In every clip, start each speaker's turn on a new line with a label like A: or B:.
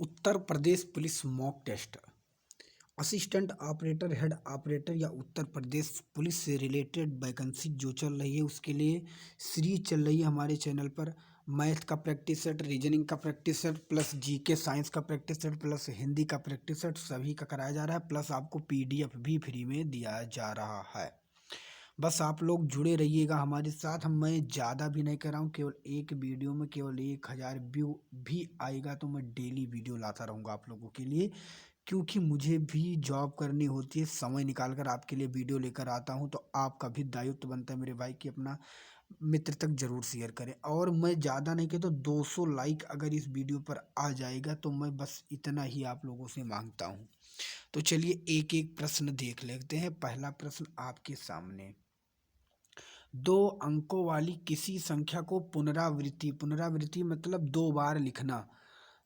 A: उत्तर Pradesh police mock test. Assistant operator, head operator या Uttar Pradesh police से related vacancy जो चल रही है उसके लिए सीरीज चल रही है हमारे चैनल पर। मैथ का प्रैक्टिस सेट, रीजनिंग का practice set, plus GK science का प्रैक्टिस सेट, प्लस हिंदी का प्रैक्टिस सेट सभी का कराया जा रहा है। प्लस आपको पीडीएफ भी फ्री में दिया जा रहा है। बस आप लोग जुड़े रहिएगा हमारे साथ। मैं ज़्यादा भी नहीं कर रहा हूँ, केवल एक वीडियो में केवल 1000 व्यू भी आएगा तो मैं डेली वीडियो लाता रहूँगा आप लोगों के लिए, क्योंकि मुझे भी जॉब करनी होती है। समय निकाल कर आपके लिए वीडियो लेकर आता हूँ तो आपका भी दायित्व बनता है मेरे भाई कि अपना मित्र तक ज़रूर शेयर करें। और मैं ज़्यादा नहीं कहता, 200 लाइक अगर इस वीडियो पर आ जाएगा तो मैं बस इतना ही आप लोगों से मांगता हूँ। तो चलिए एक एक प्रश्न देख लेते हैं। पहला प्रश्न आपके सामने। 2 अंकों वाली किसी संख्या को पुनरावृत्ति मतलब 2 बार लिखना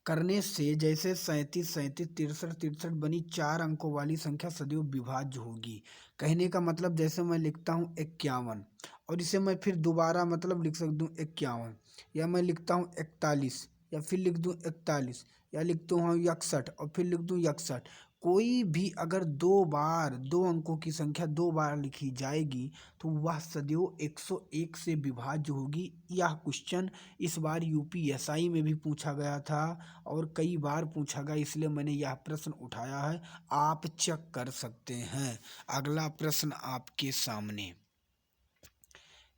A: करने से, जैसे 37 37 63 63 बनी 4 अंकों वाली संख्या सदैव विभाज्य होगी। कहने का मतलब जैसे मैं लिखता हूँ 51 और इसे मैं फिर दोबारा मतलब लिख सकता हूँ 51, या मैं लिखता हूँ 41 या फिर लिख दूँ 41, या लिखता हूँ 61 और फिर लिख दूँ 61। कोई भी अगर 2 बार 2 अंकों की संख्या 2 बार लिखी जाएगी तो वह सदैव 101 से विभाज्य होगी। यह क्वेश्चन इस बार यूपीएसआई में भी पूछा गया था और कई बार पूछा गया, इसलिए मैंने यह प्रश्न उठाया है। आप चेक कर सकते हैं। अगला प्रश्न आपके सामने।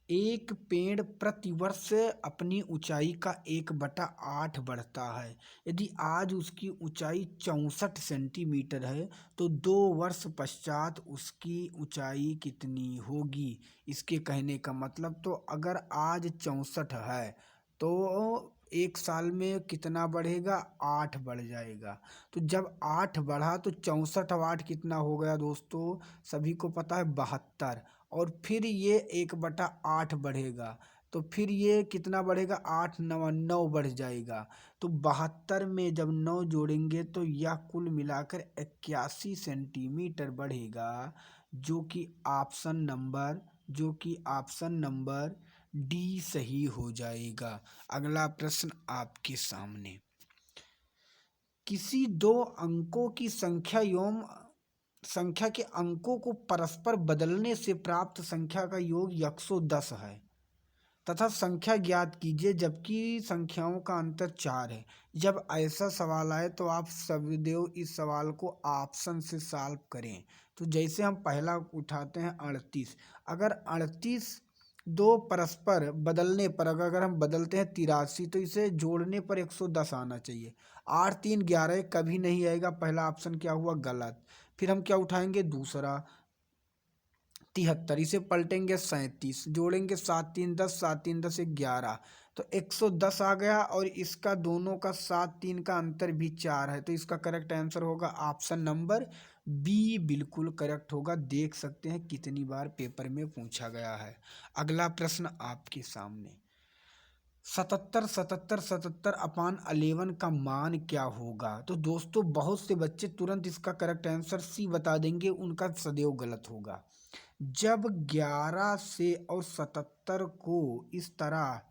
A: एक पेड़ प्रतिवर्ष अपनी ऊंचाई का 1/8 बढ़ता है। यदि आज उसकी ऊंचाई 64 सेंटीमीटर है तो 2 वर्ष पश्चात उसकी ऊंचाई कितनी होगी। इसके कहने का मतलब, तो अगर आज 64 है तो 1 साल में कितना बढ़ेगा, 8 बढ़ जाएगा। तो जब 8 बढ़ा तो 64 और 8 कितना हो गया दोस्तों, सभी को पता है 72। और फिर ये 1/8 बढ़ेगा तो फिर ये कितना बढ़ेगा, 8 9 9 बढ़ जाएगा। तो 72 में जब 9 जोड़ेंगे तो यह कुल मिलाकर 81 सेंटीमीटर बढ़ेगा, जो कि ऑप्शन नंबर डी सही हो जाएगा। अगला प्रश्न आपके सामने। किसी 2 अंकों की संख्या के अंकों को परस्पर बदलने से प्राप्त संख्या का योग 110 है तथा संख्या ज्ञात कीजिए जबकि संख्याओं का अंतर 4 है। जब ऐसा सवाल आए तो आप सदैव इस सवाल को ऑप्शन से सॉल्व करें। तो जैसे हम पहला उठाते हैं 38। अगर 38 दो परस्पर बदलने पर अगर हम बदलते हैं 83 तो इसे जोड़ने पर 110 आना चाहिए। 8 3 11 कभी नहीं आएगा, पहला ऑप्शन क्या हुआ, गलत। फिर हम क्या उठाएंगे, दूसरा 73, इसे पलटेंगे 37, जोड़ेंगे 7 3 10, 7 3 10 11, तो 110 आ गया। और इसका दोनों का 7 3 का अंतर भी 4 है, तो इसका करेक्ट आंसर होगा ऑप्शन नंबर बी, बिल्कुल करेक्ट होगा। देख सकते हैं कितनी बार पेपर में पूछा गया है। अगला प्रश्न आपके सामने। 77 77 77 अपान 11 का मान क्या होगा। तो दोस्तों बहुत से बच्चे तुरंत इसका करेक्ट आंसर सी बता देंगे, उनका सदैव गलत होगा। जब 11 से और 77 को इस तरह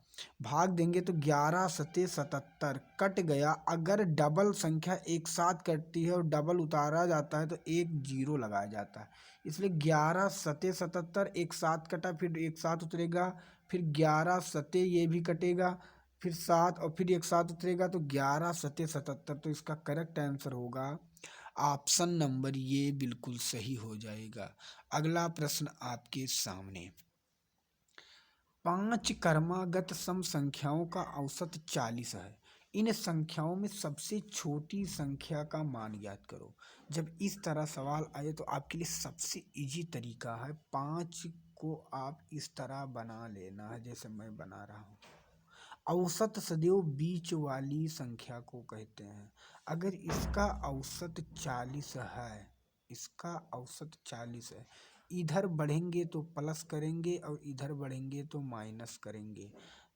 A: भाग देंगे तो 11 सते 77 कट गया। अगर डबल संख्या एक साथ कटती है और डबल उतारा जाता है तो एक जीरो लगाया जाता है, इसलिए 11 सते 77 एक साथ कटा, फिर एक साथ उतरेगा, फिर 11 सते ये भी कटेगा, फिर 7 और फिर एक साथ उतरेगा, तो 11 सते 77। तो इसका करेक्ट आंसर होगा ऑप्शन नंबर ये, बिल्कुल सही हो जाएगा। अगला प्रश्न आपके सामने। 5 क्रमागत सम संख्याओं का औसत 40 है। इन संख्याओं में सबसे छोटी संख्या का मान ज्ञात करो। जब इस तरह सवाल आए तो आपके लिए सबसे इजी तरीका है, 5 को आप इस तरह बना लेना है जैसे मैं बना रहा हूँ। औसत सदैव बीच वाली संख्या को कहते हैं। अगर इसका औसत 40 है, इसका औसत 40 है, इधर बढ़ेंगे तो प्लस करेंगे और इधर बढ़ेंगे तो माइनस करेंगे।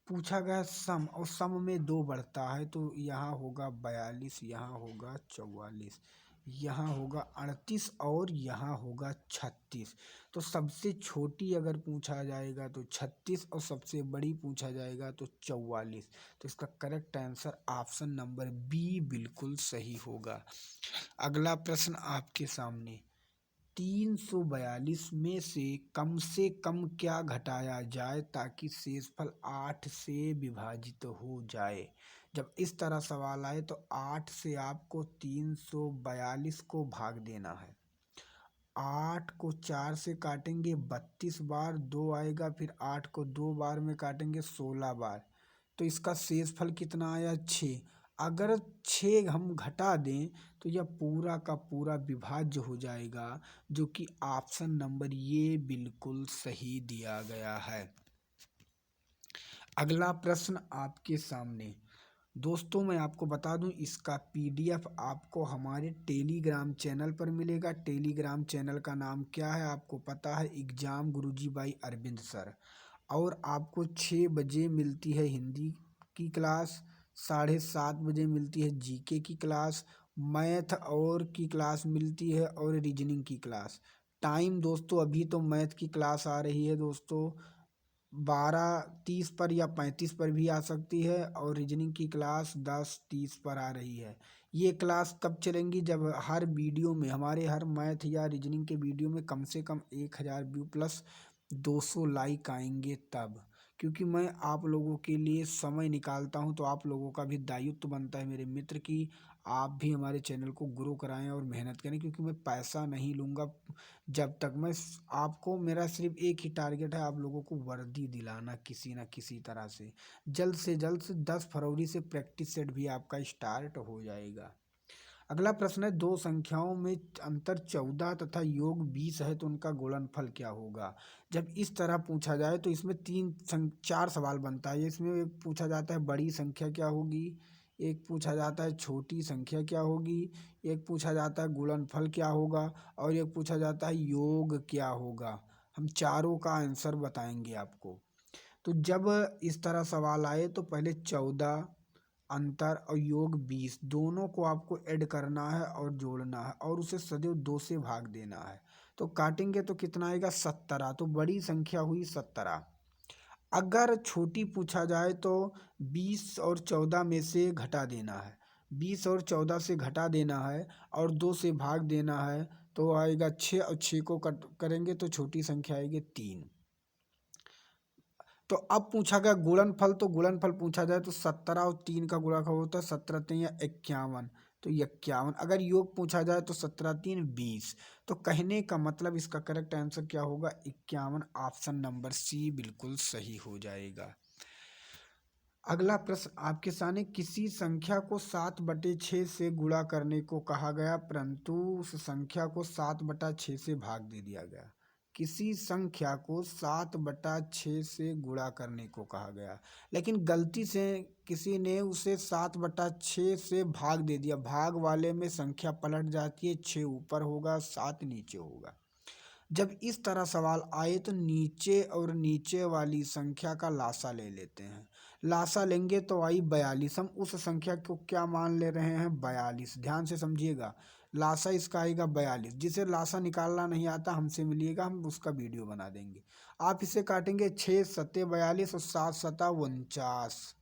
A: पूछा गया सम, और सम में 2 बढ़ता है तो यहाँ होगा 42, यहाँ होगा 44। यहाँ होगा 38 और यहाँ होगा 36। तो सबसे छोटी अगर पूछा जाएगा तो 36 और सबसे बड़ी पूछा जाएगा तो 44। तो इसका correct answer option number B बिल्कुल सही होगा। अगला प्रश्न आपके सामने, 342 में से कम क्या घटाया जाए ताकि शेषफल 8 से विभाजित हो जाए। जब इस तरह सवाल आए तो 8 से आपको 342 को भाग देना है। 8 को 4 से काटेंगे 32 बार, 2 आएगा, फिर 8 को 2 बार में काटेंगे 16 बार। तो इसका शेषफल कितना आया? 6। अगर 6 हम घटा दें तो यह पूरा का पूरा विभाज्य हो जाएगा, जो कि ऑप्शन नंबर ये बिल्कुल सही दिया गया है। अगला प्रश्न आपके सामने, दोस्तों मैं आपको बता दूं इसका पीडीएफ आपको हमारे टेलीग्राम चैनल पर मिलेगा। टेलीग्राम चैनल का नाम क्या है आपको पता है? Exam Guruji by Arvind sir. और आपको 6 बजे मिलती है हिंदी की क्लास, 7:30 बजे मिलती है जीके की क्लास, मैथ और की क्लास मिलती है, और रीजनिंग की क्लास। टाइम दोस्तों अभी तो मैथ की क्लास आ रही है दोस्तों 12:30 पर या 35 पर भी आ सकती है, और रीजनिंग की क्लास 10:30 पर आ रही है। ये क्लास कब चलेंगी? जब हर वीडियो में, हमारे हर मैथ या रीजनिंग के वीडियो में कम से कम 1000 व्यू प्लस 200 लाइक आएंगे तब। क्योंकि मैं आप लोगों के लिए समय निकालता हूं, तो आप लोगों का भी दायित्व बनता है मेरे मित्र की आप भी हमारे चैनल को ग्रो कराएं और मेहनत करें। क्योंकि मैं पैसा नहीं लूँगा जब तक मैं आपको, मेरा सिर्फ एक ही टारगेट है, आप लोगों को वर्दी दिलाना किसी ना किसी तरह से। जल्द से 10 फरवरी से प्रैक्टिस सेट भी आपका स्टार्ट हो जाएगा। अगला प्रश्न है, दो संख्याओं में अंतर 14 तथा योग 20 है तो उनका गुणनफल क्या होगा। जब इस तरह पूछा जाए तो इसमें 4 सवाल बनता है। इसमें एक पूछा जाता है बड़ी संख्या क्या होगी, एक पूछा जाता है छोटी संख्या क्या होगी, एक पूछा जाता है गुणनफल क्या होगा, और एक पूछा जाता है योग क्या होगा। हम चारों का आंसर बताएंगे आपको। तो जब इस तरह सवाल आए तो पहले 14 अंतर और योग 20 दोनों को आपको ऐड करना है और जोड़ना है, और उसे सदैव 2 से भाग देना है। तो काटेंगे तो कितना आएगा? 17। तो बड़ी संख्या हुई 17। अगर छोटी पूछा जाए तो 20 और 14 में से घटा देना है, 20 और 14 से घटा देना है और 2 से भाग देना है, तो आएगा 6, और 6 को कट करेंगे तो छोटी संख्या आएगी 3। तो अब पूछा गया गुणनफल, तो गुणनफल पूछा जाए तो 17 और 3 का गुणा होता है 17 या 51, तो 51। अगर योग पूछा जाए तो 17×3 = 20। तो कहने का मतलब इसका करेक्ट आंसर क्या होगा? 51। ऑप्शन नंबर सी बिल्कुल सही हो जाएगा। अगला प्रश्न आपके सामने, किसी संख्या को 7/6 से गुणा करने को कहा गया परंतु उस संख्या को 7/6 से भाग दे दिया गया। किसी संख्या को 7/6 से गुणा करने को कहा गया, लेकिन गलती से किसी ने उसे 7/6 से भाग दे दिया। भाग वाले में संख्या पलट जाती है, 6 ऊपर होगा 7 नीचे होगा। जब इस तरह सवाल आए तो नीचे और नीचे वाली संख्या का लासा ले लेते हैं। लासा लेंगे तो आई 42। हम उस संख्या को क्या मान ले रहे हैं? 42। ध्यान से समझिएगा, लासा इसका आएगा 42। जिसे लासा निकालना नहीं आता हमसे मिलिएगा, हम उसका वीडियो बना देंगे। आप इसे काटेंगे 6×7 = 42 और 7×7 = 49,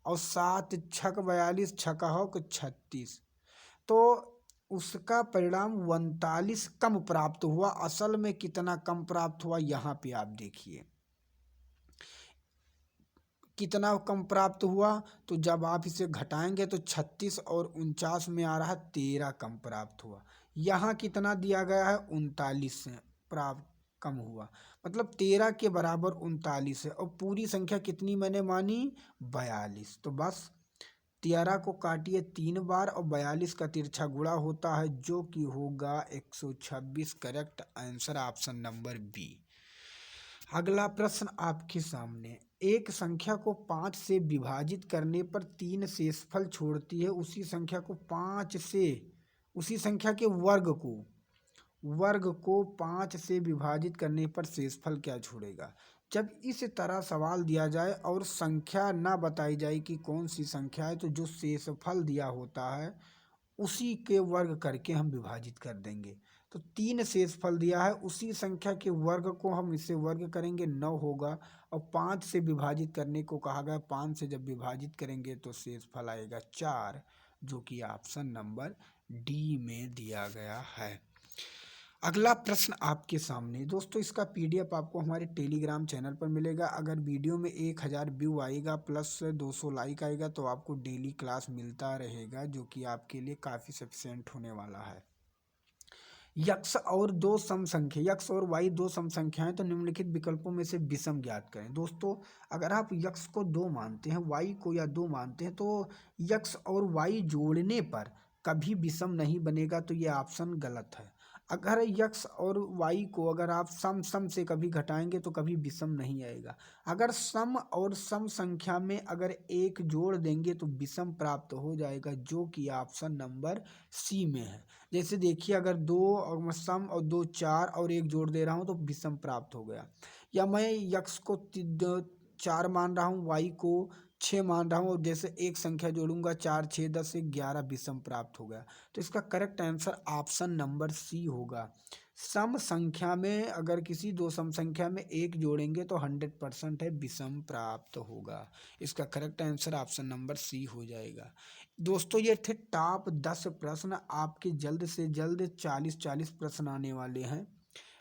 A: और 7×6 = 42, 6 × 36। तो उसका परिणाम 39 कम प्राप्त हुआ। असल में कितना कम प्राप्त हुआ यहाँ पे आप देखिए, कितना कम प्राप्त हुआ। तो जब आप इसे घटाएंगे तो 36 और 49 में आ रहा है 13 कम प्राप्त हुआ। यहाँ कितना दिया गया है? 39 से प्राप्त कम हुआ, मतलब 13 के बराबर 39 है। और पूरी संख्या कितनी मैंने मानी? 42। तो बस 13 को काटिए 3 बार और 42 का तिरछा गुणा होता है, जो कि होगा 126। Correct answer option number B. अगला प्रश्न आपके सामने, एक संख्या को 5 से विभाजित करने पर 3 शेषफल छोड़ती है, उसी संख्या के वर्ग को 5 से विभाजित करने पर शेषफल क्या छोड़ेगा। जब इस तरह सवाल दिया जाए और संख्या ना बताई जाए कि कौन सी संख्या है, तो जो शेषफल दिया होता है उसी के वर्ग करके हम विभाजित कर देंगे। तो 3 शेषफल दिया है, उसी संख्या के वर्ग को हम इससे वर्ग करेंगे 9 होगा, और 5 से विभाजित करने को कहा गया, 5 से जब विभाजित करेंगे तो शेषफल आएगा 4, जो कि ऑप्शन नंबर डी में दिया गया है। अगला प्रश्न आपके सामने दोस्तों, इसका पीडीएफ आपको हमारे टेलीग्राम चैनल पर मिलेगा। अगर वीडियो में 1000 व्यू आएगा प्लस 200 लाइक आएगा तो आपको डेली क्लास मिलता रहेगा, जो कि आपके लिए काफ़ी सफिशिएंट होने वाला है। यक्ष और दो सम संख्या, यक्ष और वाई दो सम संख्याएं तो निम्नलिखित विकल्पों में से विषम ज्ञात करें। दोस्तों अगर आप यक्ष को 2 मानते हैं, वाई को या 2 मानते हैं, तो यक्ष और वाई जोड़ने पर कभी विषम नहीं बनेगा, तो ये ऑप्शन गलत है। अगर यक्ष और वाई को अगर आप सम सम से कभी घटाएंगे तो कभी विषम नहीं आएगा। अगर सम और सम संख्या में अगर एक जोड़ देंगे तो विषम प्राप्त हो जाएगा, जो कि ऑप्शन नंबर सी में है। जैसे देखिए, अगर 2 और सम और 2 4 और 1 जोड़ दे रहा हूँ तो विषम प्राप्त हो गया। या मैं यक्ष को 4 मान रहा हूँ, वाई को 6 मान रहा हूँ, और जैसे एक संख्या जोड़ूंगा 4 6 10 11 विषम प्राप्त हो गया। तो इसका correct answer option number C होगा। सम संख्या में अगर किसी दो सम संख्या में एक जोड़ेंगे तो 100% है विषम प्राप्त होगा। इसका correct answer option number C हो जाएगा। दोस्तों ये थे टॉप 10 प्रश्न, आपके जल्द से जल्द 40 प्रश्न आने वाले हैं,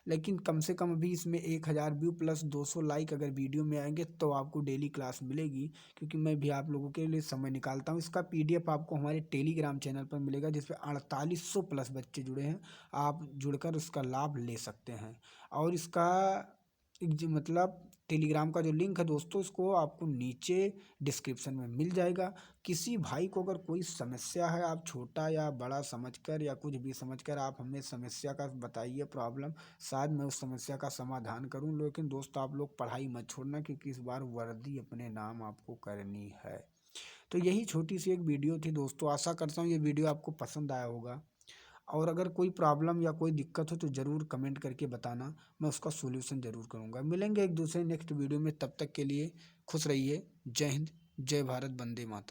A: लेकिन कम से कम अभी इसमें 1000 व्यू प्लस 200 लाइक अगर वीडियो में आएंगे तो आपको डेली क्लास मिलेगी, क्योंकि मैं भी आप लोगों के लिए समय निकालता हूँ। इसका पीडीएफ आपको हमारे टेलीग्राम चैनल पर मिलेगा, जिसपे 4800 प्लस बच्चे जुड़े हैं। आप जुड़कर उसका लाभ ले सकते हैं। और इसका मतलब टेलीग्राम का जो लिंक है दोस्तों, इसको आपको नीचे डिस्क्रिप्शन में मिल जाएगा। किसी भाई को अगर कोई समस्या है, आप छोटा या बड़ा समझकर या कुछ भी समझकर आप हमें समस्या का बताइए प्रॉब्लम, शायद मैं उस समस्या का समाधान करूं। लेकिन दोस्तों आप लोग पढ़ाई मत छोड़ना, क्योंकि इस बार वर्दी अपने नाम आपको करनी है। तो यही छोटी सी एक वीडियो थी दोस्तों, आशा करता हूँ ये वीडियो आपको पसंद आया होगा। और अगर कोई प्रॉब्लम या कोई दिक्कत हो तो ज़रूर कमेंट करके बताना, मैं उसका सॉल्यूशन ज़रूर करूँगा। मिलेंगे एक दूसरे नेक्स्ट वीडियो में, तब तक के लिए खुश रहिए। जय हिंद, जय भारत, वंदे मातरम।